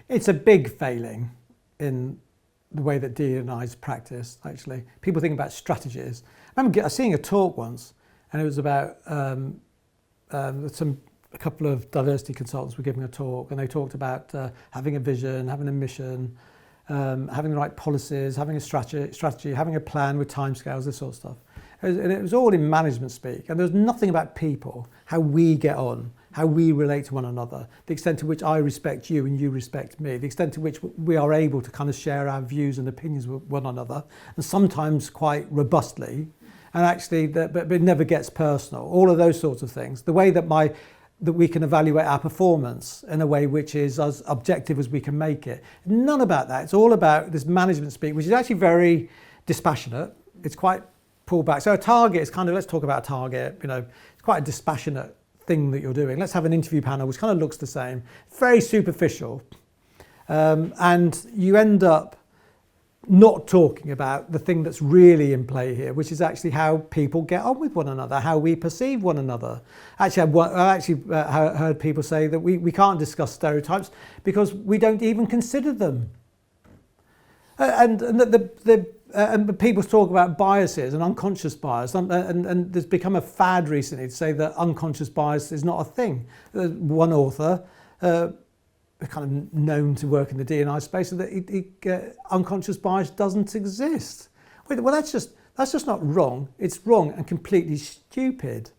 It's a big failing in the way that DEI is practiced, actually. People think about strategies. I remember seeing a talk once, and it was about a couple of diversity consultants were giving a talk, and they talked about having a vision, having a mission, having the right policies, having a strategy, having a plan with timescales, this sort of stuff. And it was all in management speak, and there was nothing about people, how we get on, how we relate to one another, the extent to which I respect you and you respect me, the extent to which we are able to kind of share our views and opinions with one another, and sometimes quite robustly, and actually, but it never gets personal. All of those sorts of things. The way that we can evaluate our performance in a way which is as objective as we can make it. None about that. It's all about this management speak, which is actually very dispassionate. It's quite pulled back. So a target is kind of, let's talk about a target, it's quite a dispassionate thing that you're doing. Let's have an interview panel, which kind of looks the same. Very superficial. And you end up not talking about the thing that's really in play here, which is actually how people get on with one another, how we perceive one another. Actually, I heard people say that we can't discuss stereotypes because we don't even consider them. And people talk about biases and unconscious bias, and there's become a fad recently to say that unconscious bias is not a thing. One author, kind of known to work in the D&I space, that unconscious bias doesn't exist. Well, that's just not wrong. It's wrong and completely stupid.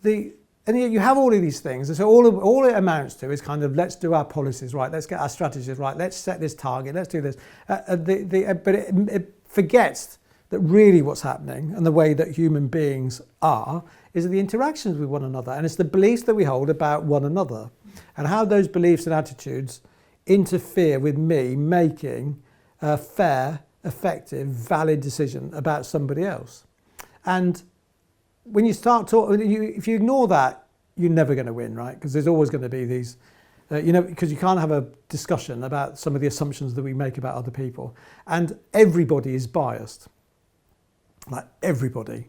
And yet you have all of these things, and so all it amounts to is kind of, let's do our policies right, let's get our strategies right, let's set this target, let's do this. But it forgets that really what's happening, and the way that human beings are, is the interactions with one another, and it's the beliefs that we hold about one another, and how those beliefs and attitudes interfere with me making a fair, effective, valid decision about somebody else. And when you start talking, if you ignore that, you're never going to win, right? Because there's always going to be these, because you can't have a discussion about some of the assumptions that we make about other people. And everybody is biased. Like everybody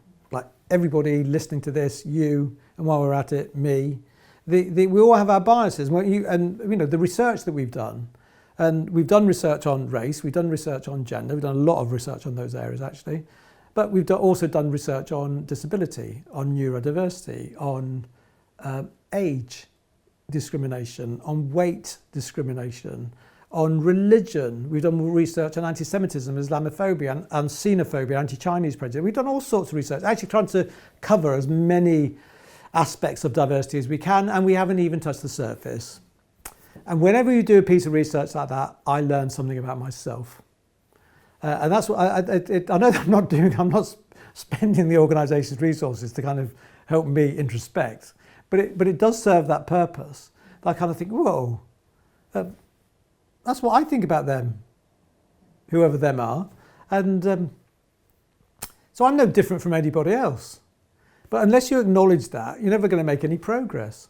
listening to this, you, and while we're at it, me. We all have our biases. The research that we've done, and we've done research on race, we've done research on gender, we've done a lot of research on those areas actually. But we've also done research on disability, on neurodiversity, on age discrimination, on weight discrimination, on religion. We've done research on anti-Semitism, Islamophobia, and xenophobia, anti-Chinese prejudice. We've done all sorts of research, actually trying to cover as many aspects of diversity as we can, and we haven't even touched the surface. And whenever you do a piece of research like that, I learn something about myself. And that's what I know that I'm not spending the organisation's resources to kind of help me introspect, but it does serve that purpose. I kind of think, whoa, that's what I think about them, whoever them are. And so I'm no different from anybody else. But unless you acknowledge that, you're never going to make any progress.